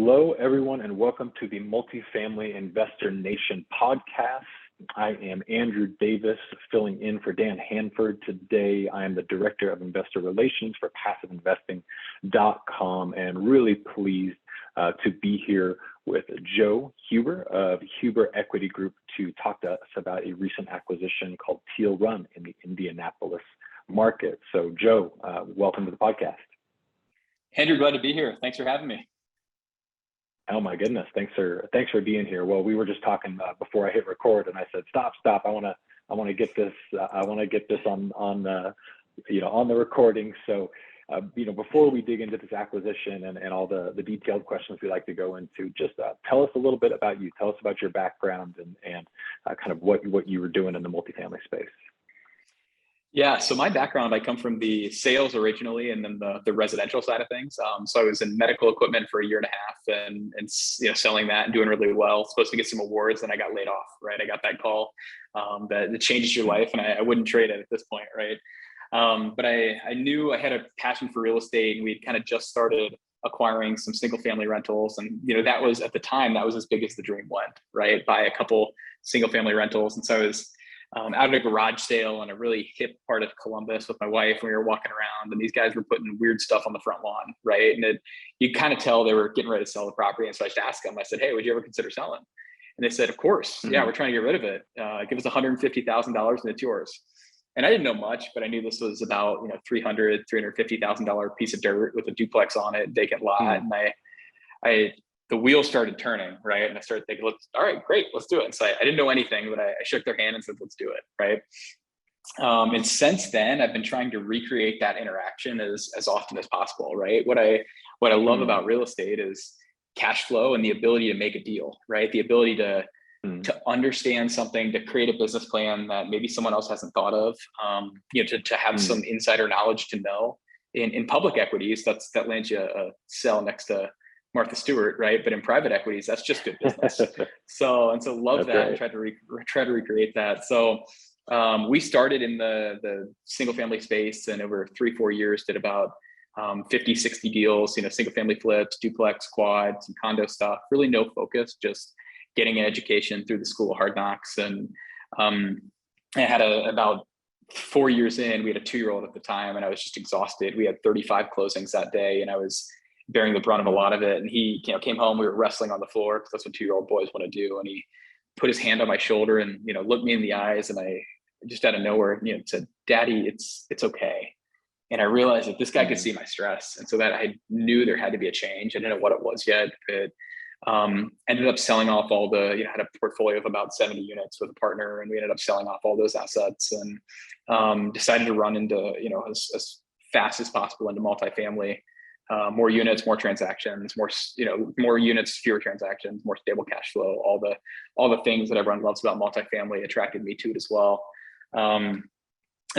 Hello, everyone, and welcome to the Multifamily Investor Nation podcast. I am Andrew Davis, filling in for Dan Hanford. Today, I am the Director of Investor Relations for PassiveInvesting.com, and really pleased to be here with Joe Huber of Huber Equity Group to talk to us about a recent acquisition called Teal Run in the Indianapolis market. So, Joe, welcome to the podcast. Andrew, glad to be here. Thanks for having me. Oh my goodness! Thanks for being here. Well, we were just talking before I hit record, and I said, "Stop! I want to get this. I want to get this on the recording." So, before we dig into this acquisition and all the detailed questions we like to go into, just tell us a little bit about you. Tell us about your background and kind of what you were doing in the multifamily space. Yeah, so my background, I come from the sales originally, and then the residential side of things. So I was in medical equipment for a year and a half, and selling that and doing really well. Supposed to get some awards, and I got laid off. Right, I got that call that it changes your life, and I wouldn't trade it at this point. Right, but I knew I had a passion for real estate, and we'd kind of just started acquiring some single family rentals, and that was at the time that was as big as the dream went. Right, buy a couple single family rentals, and so I was out at a garage sale in a really hip part of Columbus with my wife, and we were walking around, and these guys were putting weird stuff on the front lawn, right? And you kind of tell they were getting ready to sell the property. And so I just asked them, I said, "Hey, would you ever consider selling?" And they said, "Of course. Mm-hmm. Yeah, we're trying to get rid of it. Give us $150,000 and it's yours." And I didn't know much, but I knew this was about $350,000 piece of dirt with a duplex on it, vacant lot. Mm-hmm. And the wheels started turning, right? And I started thinking, all right, great, let's do it. And so I didn't know anything, but I shook their hand and said, let's do it, right? And since then, I've been trying to recreate that interaction as often as possible, right? What I love about real estate is cash flow and the ability to make a deal, right? The ability to understand something, to create a business plan that maybe someone else hasn't thought of, to have some insider knowledge to know. In public equities, that lands you a cell next to Martha Stewart, right? But in private equities, that's just good business. So love that, and try to recreate that. So we started in the single family space, and over 3-4 years did about 50, 60 deals, single family flips, duplex, quad, some condo stuff, really no focus, just getting an education through the School of Hard Knocks. And I had about 4 years in, we had a 2-year-old at the time, and I was just exhausted. We had 35 closings that day, and I was bearing the brunt of a lot of it. And he came home, we were wrestling on the floor, because that's what 2-year-old boys want to do. And he put his hand on my shoulder and, looked me in the eyes, and I just out of nowhere, said, "Daddy, it's okay." And I realized that this guy could see my stress. And so that I knew there had to be a change. I didn't know what it was yet, but ended up selling off all had a portfolio of about 70 units with a partner. And we ended up selling off all those assets, and decided to run into, as fast as possible into multifamily. More units, more transactions, more units, fewer transactions, more stable cash flow. All the things that everyone loves about multifamily attracted me to it as well. And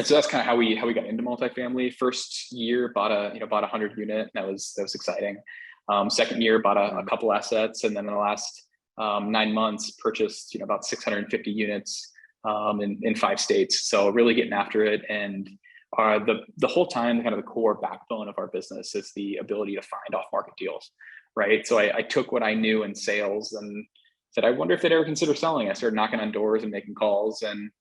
so that's kind of how we got into multifamily. First year, bought a 100 unit. That was exciting. Second year, bought a couple assets, and then in the last 9 months, purchased about 650 units in 5 states. So really getting after it. And the whole time, kind of the core backbone of our business is the ability to find off-market deals, right? So I took what I knew in sales and said, I wonder if they'd ever consider selling. I started knocking on doors and making calls, and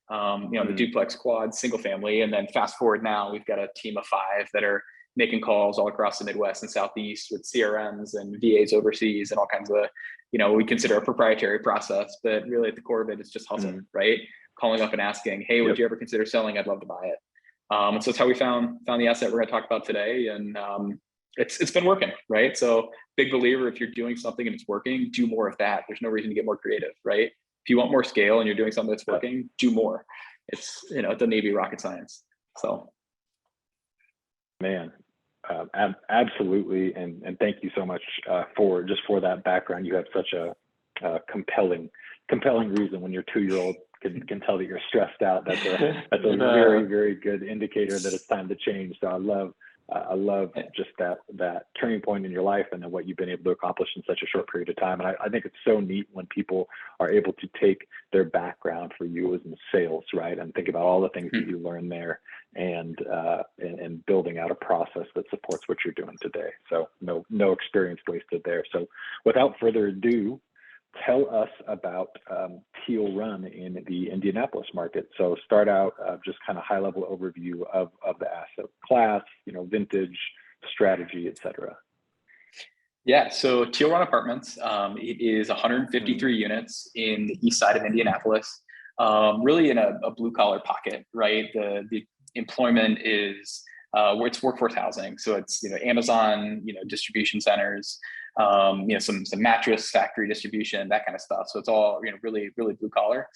the duplex, quad, single family. And then fast forward now, we've got a team of 5 that are making calls all across the Midwest and Southeast with CRMs and VAs overseas and all kinds of, we consider a proprietary process, but really at the core of it is just hustle, right? Calling up and asking, "Hey, would you ever consider selling? I'd love to buy it." And so that's how we found the asset we're going to talk about today. And it's been working, right? So big believer, if you're doing something and it's working, do more of that. There's no reason to get more creative, right? If you want more scale and you're doing something that's working, do more. It's, it doesn't need to be rocket science. So. Man, absolutely. And thank you so much for that background. You have such a compelling reason when your 2-year-old can tell that you're stressed out. That's a very, very good indicator that it's time to change. So I love just that turning point in your life, and then what you've been able to accomplish in such a short period of time. And I think it's so neat when people are able to take their background, for you as in sales, right, and think about all the things that you learned there, and building out a process that supports what you're doing today. So no experience wasted there. So without further ado, tell us about Teal Run in the Indianapolis market. So start out just kind of high level overview of the asset class, vintage, strategy, et cetera. Yeah, so Teal Run Apartments, it is 153 units in the east side of Indianapolis, really in a blue collar pocket, right? The employment is where it's workforce housing. So it's, Amazon, distribution centers, some mattress factory distribution, that kind of stuff. So it's all, really, really blue collar.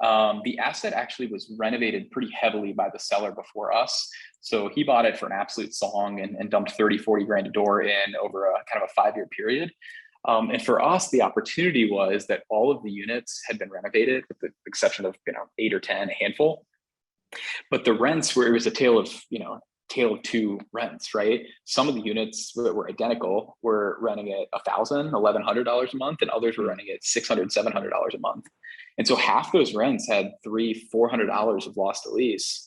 The asset actually was renovated pretty heavily by the seller before us. So he bought it for an absolute song and dumped 30, 40 grand a door in over a kind of a 5-year period. And for us, the opportunity was that all of the units had been renovated with the exception of, 8 or 10, a handful. But the rents were, it was a tale of two rents, right? Some of the units that were identical were renting at $1,000, $1,100 a month, and others were renting at $600, $700 a month. And so half those rents had $300, $400 of loss to lease.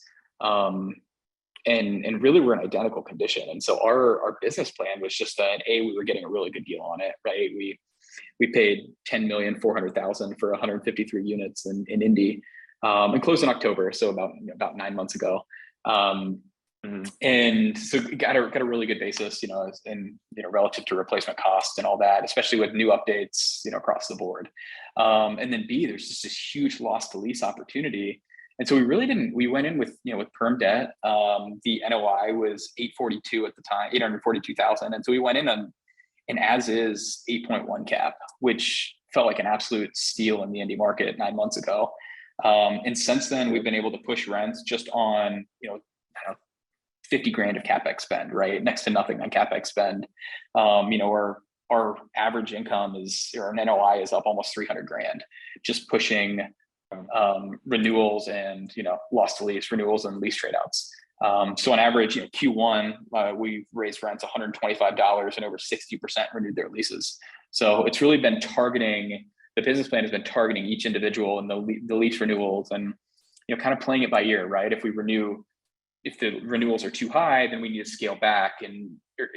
And really were in identical condition. And so our business plan was just that we were getting a really good deal on it, right? We paid $10,400,000 for 153 units in Indy, and closed in October, so about 9 months ago. And so got a really good basis, and relative to replacement cost and all that, especially with new updates, across the board. And then B, there's just this huge loss to lease opportunity. And so we went in with perm debt. The NOI was 842 at the time, 842,000. And so we went in on an as is 8.1 cap, which felt like an absolute steal in the Indy market 9 months ago. And since then we've been able to push rents just on, 50 grand of CapEx spend, right? Next to nothing on CapEx spend. Our average income or an NOI is up almost 300 grand, just pushing renewals and, loss to lease, renewals and lease trade outs. So on average, Q1, we raised rents $125 and over 60% renewed their leases. So it's really been the business plan has been targeting each individual and the lease renewals and, kind of playing it by ear, right? If the renewals are too high, then we need to scale back and, if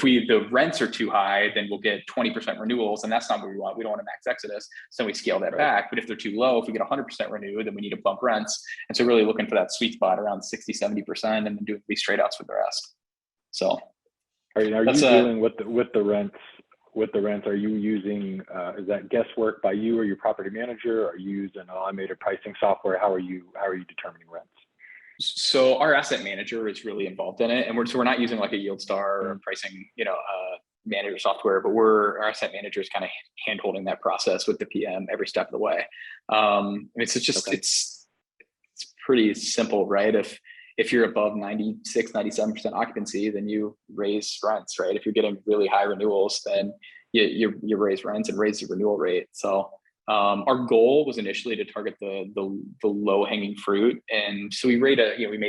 the rents are too high, then we'll get 20% renewals, and that's not what we want. We don't want to max exodus. So we scale that back. But if they're too low, if we get 100% renewed, then we need to bump rents. And so really looking for that sweet spot around 60, 70%, and then doing lease trade outs with the rest. So are you dealing with the rents? With the rents, are you using, is that guesswork by you or your property manager? Are you using automated pricing software? How are you determining rents? So our asset manager is really involved in it, and we're not using like a YieldStar or pricing, manager software, but our asset manager is kind of hand-holding that process with the PM every step of the way. It's pretty simple, right? If you're above 96, 97% occupancy, then you raise rents, right? If you're getting really high renewals, then you raise rents and raise the renewal rate. So our goal was initially to target the low hanging fruit. And so we made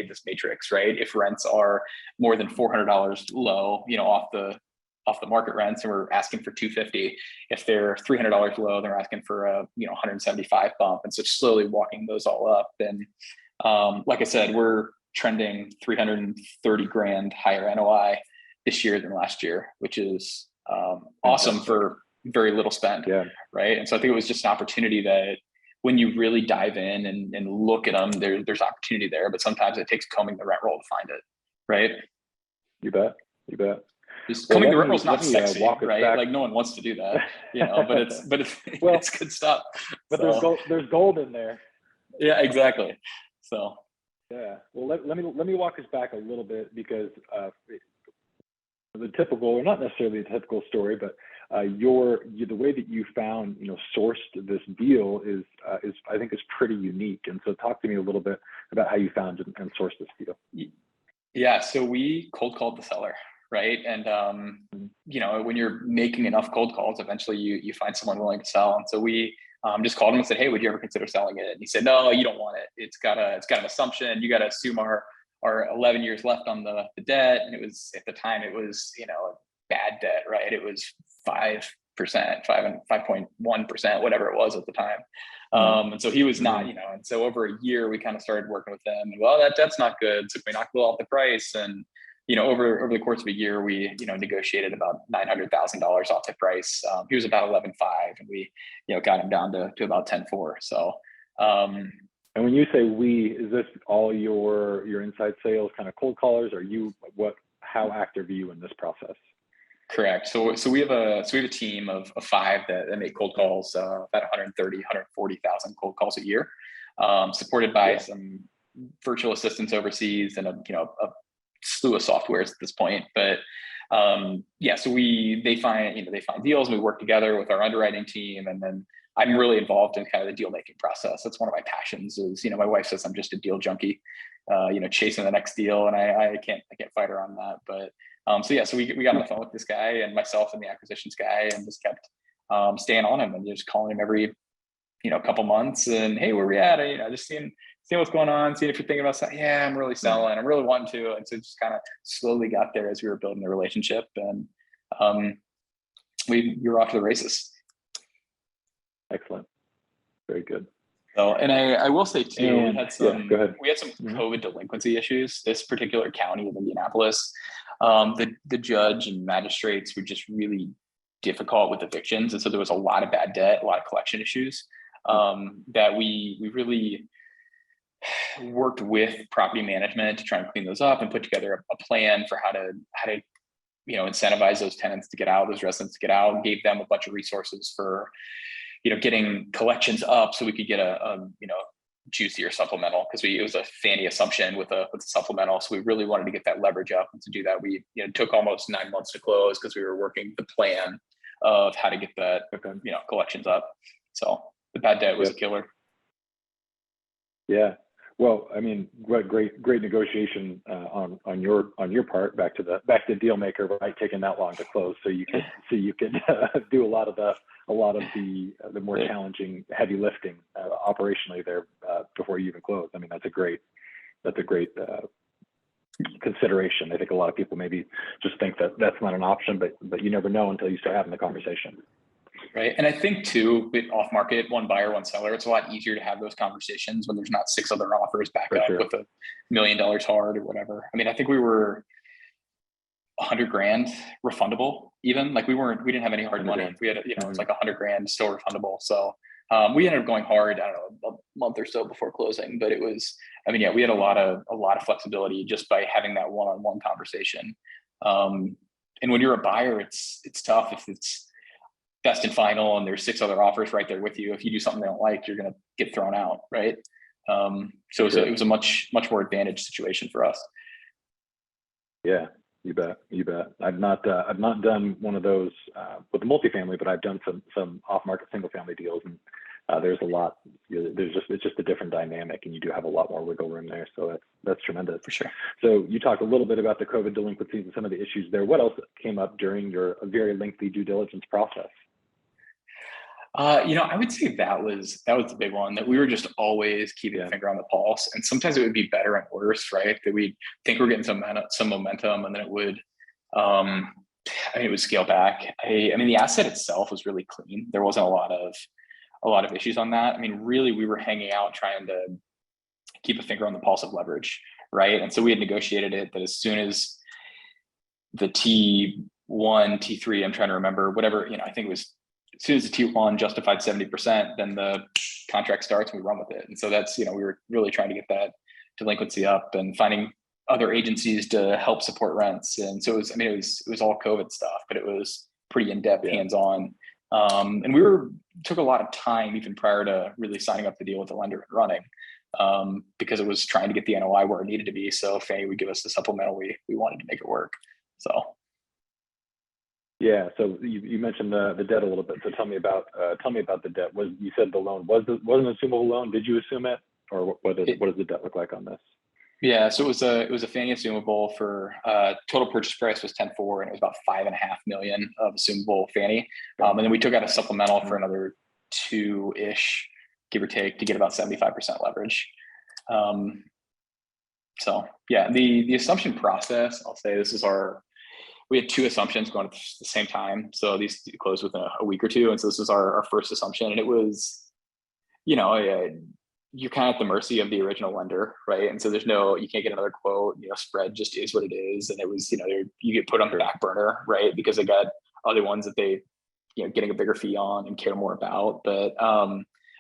this matrix, right? If rents are more than $400 low, off the market rents, and we're asking for $250. If they're $300 low, they're asking for a 175 bump. And so slowly walking those all up. And like I said, we're trending 330 grand higher NOI this year than last year, which is awesome for very little spend. Yeah. Right. And so I think it was just an opportunity that when you really dive in and look at them, there's opportunity there, but sometimes it takes combing the rent roll to find it. Right. You bet. Combing the rent roll is not sexy, right? Back. Like no one wants to do that, but it's good stuff. But there's gold in there. Yeah, exactly. So. Yeah. Well, let me walk us back a little bit, because the typical, or not necessarily a typical story, but the way that you found, sourced this deal is I think is pretty unique. And so talk to me a little bit about how you found and sourced this deal. Yeah. So we cold called the seller, right? And when you're making enough cold calls, eventually you find someone willing to sell. And so we just called him and said, "Hey, would you ever consider selling it?" And he said, "No, you don't want it. It's got an assumption. You got to assume our 11 years left on the debt." And it was, at the time, it was, bad debt, right? It was 5.1%, whatever it was at the time. And so he was not, and so over a year we kind of started working with them, and well, that's not good. So we knocked a little off the price, and over the course of a year, we negotiated about $900,000 off the price. He was about 11.5, and we got him down to about 10.4. So. And when you say we, is this all your inside sales kind of cold callers? Or how active are you in this process? Correct. So we have a team of 5 that make cold calls, about 140,000 cold calls a year, supported by some virtual assistants overseas and a slew of softwares at this point. But so they find deals, and we work together with our underwriting team, and then I'm really involved in kind of the deal making process. That's one of my passions. Is my wife says I'm just a deal junkie, chasing the next deal, and I can't fight her on that. But so we got on the phone with this guy and myself and the acquisitions guy, and just kept staying on him and just calling him every couple months, and hey, where we at? Just seeing what's going on, seeing if you're thinking about selling. Yeah, I'm really selling. I'm really wanting to. And so just kind of slowly got there as we were building the relationship, and we were off to the races. Excellent. Very good. So, and I will say too, we had some Mm-hmm. COVID delinquency issues. This particular county of Indianapolis, the judge and magistrates were just really difficult with evictions. And so there was a lot of bad debt, a lot of collection issues, that we really worked with property management to try and clean those up and put together a plan for how to incentivize those tenants to get out, those residents to get out, and gave them a bunch of resources for getting collections up so we could get a juicier supplemental, because it was a Fannie assumption with a supplemental. So we really wanted to get that leverage up, and to do that, we took almost 9 months to close, because we were working the plan of how to get that collections up. So the bad debt was a killer. Yeah. Well, I mean, what great negotiation on your part, back to deal maker, right? Taking that long to close, so you could do a lot of the more challenging heavy lifting operationally there before you even close. I mean, that's a great consideration. I think a lot of people maybe just think that that's not an option, but you never know until you start having the conversation. Right. And I think too, with off market, one buyer, one seller, it's a lot easier to have those conversations when there's not 6 other offers back up with $1 million hard or whatever. I mean, I think we were $100,000 refundable, even. Like we didn't have any hard money. We had, it was like $100,000 still refundable. So we ended up going hard, I don't know, a month or so before closing, but it was, we had a lot of flexibility just by having that one-on-one conversation. And when you're a buyer, it's tough if it's best and final and there's 6 other offers right there with you. If you do something they don't like, you're going to get thrown out, right? So it was a much more advantaged situation for us. Yeah, you bet. I've not done one of those with the multifamily, but I've done some off-market single-family deals, and there's a lot. It's just a different dynamic, and you do have a lot more wiggle room there. So that's tremendous. For sure. So you talked a little bit about the COVID delinquencies and some of the issues there. What else came up during your very lengthy due diligence process? I would say that was the big one, that we were just always keeping a finger on the pulse, and sometimes it would be better and worse, right? That we'd think we're getting some momentum, and then it would scale back. I mean, the asset itself was really clean. There wasn't a lot of issues on that. I mean, really, we were hanging out trying to keep a finger on the pulse of leverage, right? And so we had negotiated it that as soon as the T1, T3, I'm trying to remember, whatever, I think it was, as soon as the T1 justified 70%, then the contract starts and we run with it. And so that's, we were really trying to get that delinquency up and finding other agencies to help support rents. And so it was all COVID stuff, but it was pretty in-depth, hands-on. And we took a lot of time even prior to really signing up the deal with the lender and running, because it was trying to get the NOI where it needed to be. So Fannie would give us the supplemental, we wanted to make it work. So. Yeah. So you mentioned the debt a little bit. So tell me about the debt. You said the loan was an assumable loan? Did you assume it, or what does the debt look like on this? Yeah. So it was a Fannie assumable for total purchase price was 10.4, and it was about $5.5 million of assumable Fannie. And then we took out a supplemental for another 2-ish, give or take, to get about 75% leverage. So yeah, the assumption process, I'll say this is we had two assumptions going at the same time. So these closed within a week or two. And so this was our first assumption. And it was, you know, you're kind of at the mercy of the original lender, right? And so you can't get another quote, spread just is what it is. And it was, you get put on the back burner, right? Because they got other ones that they, getting a bigger fee on and care more about. But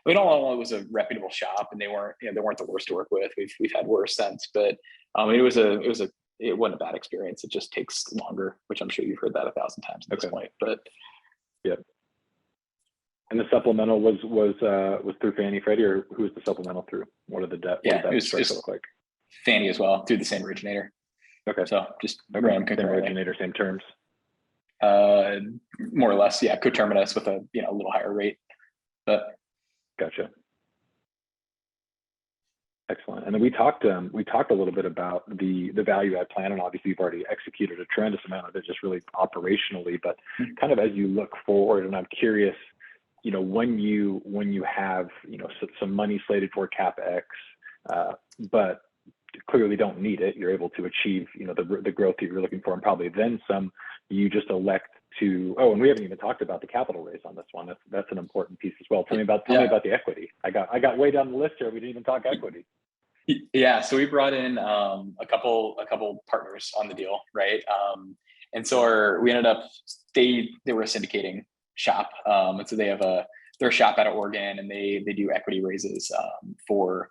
we don't know, it was a reputable shop, and they weren't the worst to work with. We've had worse since, but it wasn't a bad experience. It just takes longer, which I'm sure you've heard that 1,000 times at this point. But yeah. And the supplemental was through Fannie, Freddie, or who was the supplemental through? What did the debt? Yeah, it was look like? Fannie as well, through the same originator. Okay. So just same originator, same terms. More or less, yeah. Coterminous with a little higher rate, but gotcha. Excellent. And then we talked a little bit about the value add plan, and obviously you've already executed a tremendous amount of it, just really operationally. But kind of as you look forward, and I'm curious, when you have some money slated for CapEx, but clearly don't need it, you're able to achieve the growth that you're looking for, and probably then some. You just elect to. Oh, and we haven't even talked about the capital raise on this one. That's an important piece as well. Tell me about the equity. I got way down the list here. We didn't even talk equity. Yeah, so we brought in a couple partners on the deal, right? And so we ended up they were a syndicating shop, and so they're a shop out of Oregon, and they do equity raises for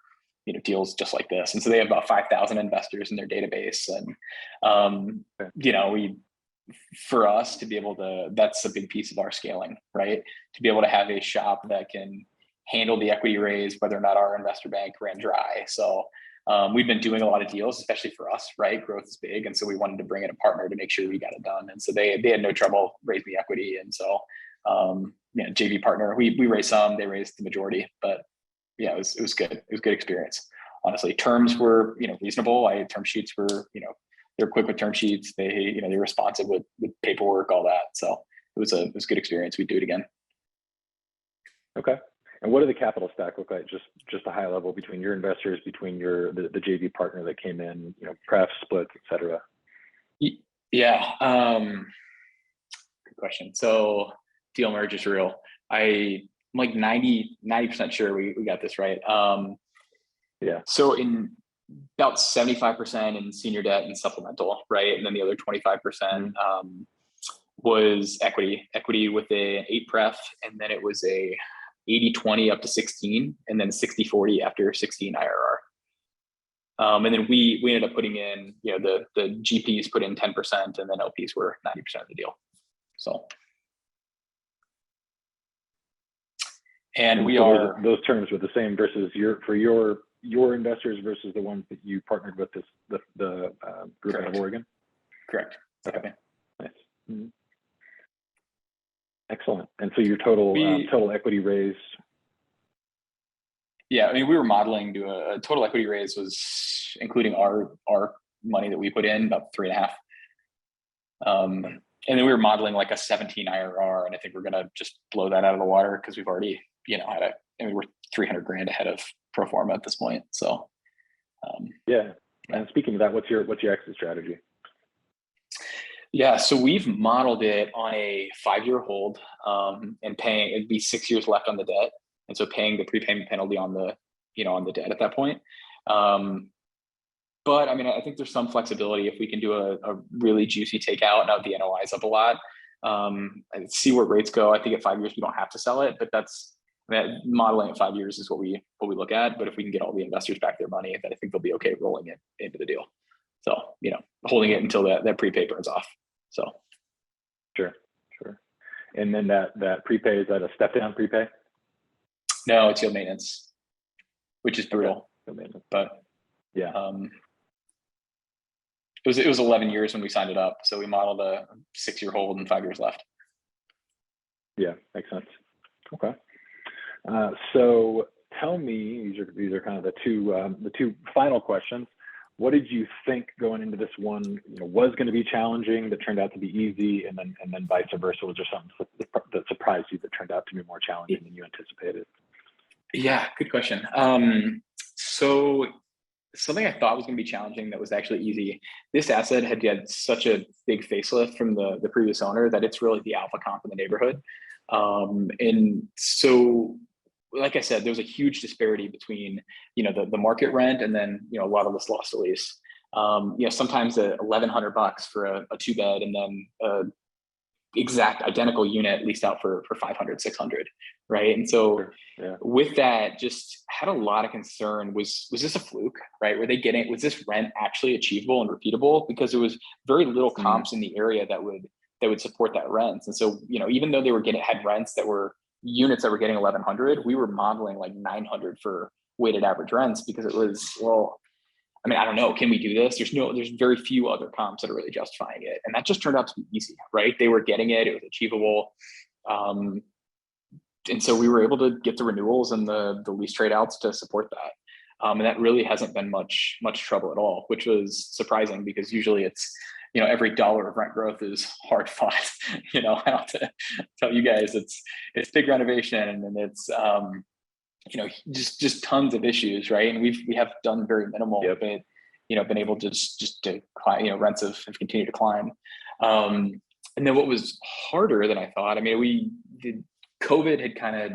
deals just like this. And so they have about 5,000 investors in their database, and for us to be able to, that's a big piece of our scaling, right? To be able to have a shop that can handle the equity raise, whether or not our investor bank ran dry. So we've been doing a lot of deals, especially for us, right? Growth is big. And so we wanted to bring in a partner to make sure we got it done. And so they had no trouble raising the equity. And so, JV partner, we raised some, they raised the majority, but yeah, it was good. It was a good experience. Honestly, terms were, reasonable. Term sheets were, they're quick with term sheets. They're responsive with paperwork, all that. So it was a good experience. We'd do it again. Okay. And what did the capital stack look like? Just a high level between your investors, between the JV partner that came in, pref splits, et cetera. Yeah. Good question. So Teal merge is real. I'm like 90% sure we got this right. Yeah. So in about 75% in senior debt and supplemental, right? And then the other 25% was equity with an 8 pref, and then it was a 80-20 up to 16, and then 60-40 after 16 IRR. And then we ended up putting in, the GPs put in 10%, and then LPs were 90% of the deal. So, and we are those terms were the same versus your investors versus the ones that you partnered with the group out of Oregon. Correct. Okay. Nice. Mm-hmm. Excellent. And so your total equity raise. Yeah, I mean, we were modeling to a total equity raise was, including our money that we put in, about 3.5. And then we were modeling like a 17 IRR, and I think we're gonna just blow that out of the water because we've already, we're $300,000 ahead of pro forma at this point. So yeah. And speaking of that, what's your exit strategy? Yeah, so we've modeled it on a 5-year hold, and paying, it'd be 6 years left on the debt, and so paying the prepayment penalty on the debt at that point. But I mean, I think there's some flexibility if we can do a really juicy takeout. Now the NOI is up a lot. And see where rates go. I think at 5 years we don't have to sell it, but modeling at 5 years is what we look at. But if we can get all the investors back their money, then I think they'll be okay rolling it into the deal. So holding it until that prepay burns off. So sure. And then that prepay, is that a step down prepay? No, it's yield maintenance, which is brutal. Okay. But yeah. It was 11 years when we signed it up. So we modeled a 6-year hold and 5 years left. Yeah, makes sense. Okay. So tell me, these are kind of the two final questions. What did you think going into this one, was going to be challenging that turned out to be easy, and then vice versa? Was there something that surprised you that turned out to be more challenging than you anticipated? Yeah, good question. So something I thought was going to be challenging that was actually easy. This asset had such a big facelift from the previous owner that it's really the alpha comp in the neighborhood. And so, like I said, there was a huge disparity between, the market rent and then, a lot of this loss to lease. Sometimes $1,100 for a 2-bed and then exact identical unit leased out for 500, 600, right? And so with that, just had a lot of concern. Was this a fluke, right? Was this rent actually achievable and repeatable? Because there was very little comps in the area that would support that rent. And so, even though they had rents that were units that were getting 1,100, we were modeling like 900 for weighted average rents, because it was, I don't know, can we do this? There's very few other comps that are really justifying it. And that just turned out to be easy, right? They were getting it, it was achievable. And so we were able to get the renewals and the lease trade outs to support that. And that really hasn't been much trouble at all, which was surprising, because usually it's, every dollar of rent growth is hard fought. I don't have to tell you guys, it's big renovation, and it's, just tons of issues, right? And we have done very minimal, but been able to just to climb, rents have continued to climb. And then what was harder than I thought, COVID had kind of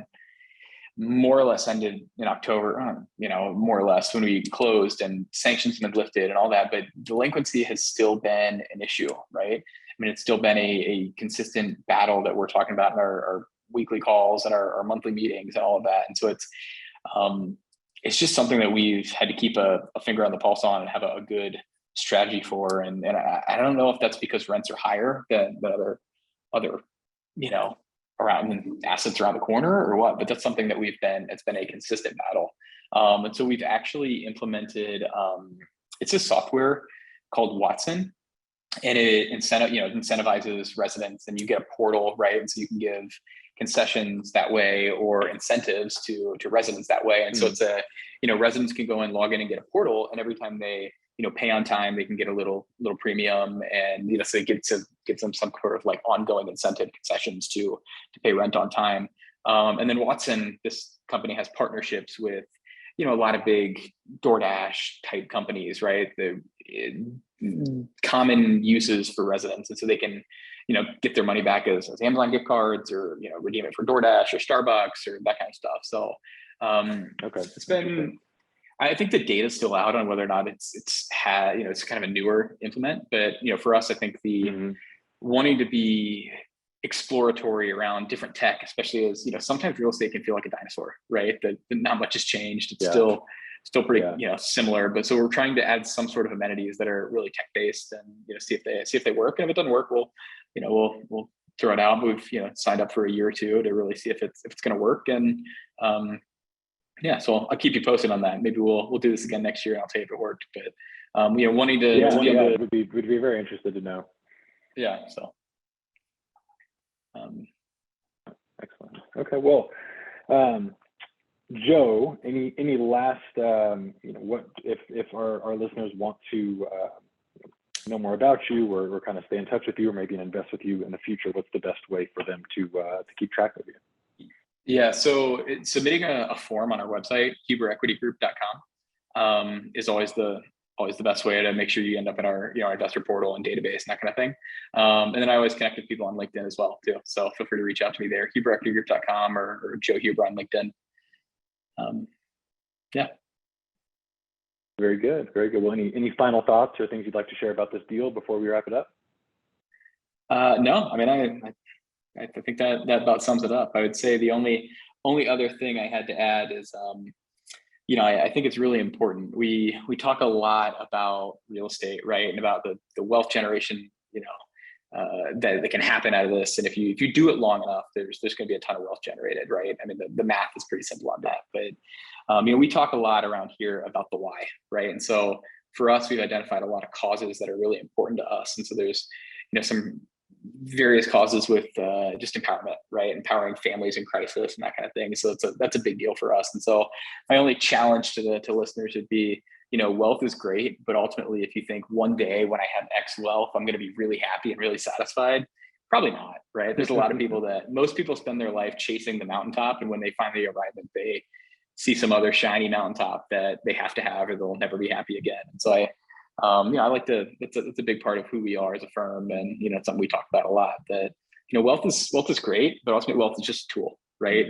more or less ended in October, more or less when we closed, and sanctions have been lifted and all that, but delinquency has still been an issue, right? It's still been a consistent battle that we're talking about in our weekly calls and our monthly meetings and all of that. And so it's just something that we've had to keep a finger on the pulse on and have a good strategy for. And I don't know if that's because rents are higher than other, around assets around the corner or what, but that's something that it's been a consistent battle. And so we've actually implemented, it's a software called Watson, and it incentivizes residents, and you get a portal, right? And so you can give concessions that way or incentives to residents that way. And so it's residents can go and log in and get a portal, and every time they, pay on time, they can get a little premium, and, so it gets them some sort of like ongoing incentive concessions to pay rent on time. And then Watson, this company, has partnerships with, a lot of big DoorDash type companies, right? The common uses for residents. And so they can, get their money back as Amazon gift cards, or, redeem it for DoorDash or Starbucks or that kind of stuff. So it's been, I think the data's still out on whether or not it's kind of a newer implement, but, for us, I think the wanting to be exploratory around different tech, especially as, sometimes real estate can feel like a dinosaur, right? That not much has changed. It's still pretty, similar, but so we're trying to add some sort of amenities that are really tech-based, and, see if they work. And if it doesn't work, we'll throw it out. We've, signed up for a year or two to really see if it's going to work. And, so I'll keep you posted on that. Maybe we'll do this again next year, and I'll tell you if it worked. But wanting to would be very interested to know. Yeah. So. Excellent. Okay. Well, Joe, any last what if our listeners want to know more about you, or kind of stay in touch with you, or maybe invest with you in the future, what's the best way for them to keep track of you? Yeah, so submitting a form on our website, huberequitygroup.com, is always the best way to make sure you end up in our our investor portal and database and that kind of thing. And then I always connect with people on LinkedIn as well too. So feel free to reach out to me there, huberequitygroup.com or Joe Huber on LinkedIn. Very good. Well, any final thoughts or things you'd like to share about this deal before we wrap it up? No, I think that about sums it up. I would say the only other thing I had to add is, I think it's really important. We talk a lot about real estate, right? And about the wealth generation, that can happen out of this. And if you do it long enough, there's going to be a ton of wealth generated, right? The math is pretty simple on that. But, we talk a lot around here about the why, right? And so for us, we've identified a lot of causes that are really important to us. And so there's, some various causes with just empowerment, right? Empowering families in crisis and that kind of thing. So that's a big deal for us. And so my only challenge to listeners would be, wealth is great, but ultimately, if you think one day when I have X wealth, I'm going to be really happy and really satisfied, probably not, right? There's a lot of people most people spend their life chasing the mountaintop, and when they finally arrive at see some other shiny mountaintop that they have to have, or they'll never be happy again. And so I like to, it's a big part of who we are as a firm. And, it's something we talk about a lot, that, wealth is great, but ultimately wealth is just a tool. Right.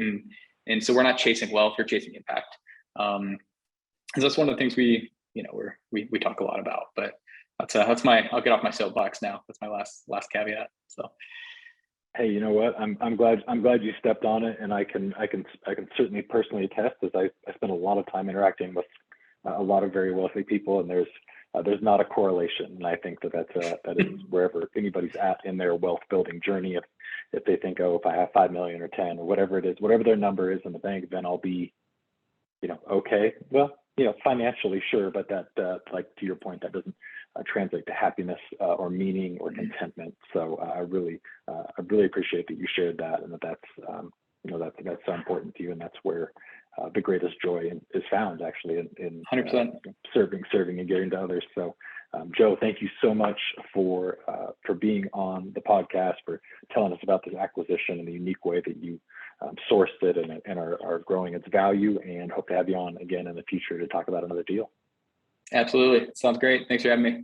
And so we're not chasing wealth, we're chasing impact. And that's one of the things we talk a lot about, but that's my, I'll get off my soapbox now. That's my last caveat. So. Hey, you know what? I'm glad you stepped on it, and I can certainly personally attest, as I spend a lot of time interacting with a lot of very wealthy people, and there's not a correlation. And I think that is wherever anybody's at in their wealth building journey. If they think, oh, if I have 5 million or 10 or whatever it is, whatever their number is in the bank, then I'll be, okay. Well, financially, sure, but that, like to your point, that doesn't translate to happiness or meaning or contentment. So I really appreciate that you shared that, and that's so important to you, and that's where the greatest joy is found, actually, in 100%. Serving and giving to others. So Joe, thank you so much for being on the podcast, for telling us about this acquisition and the unique way that you sourced it and are growing its value, and hope to have you on again in the future to talk about another deal. Absolutely. Sounds great. Thanks for having me.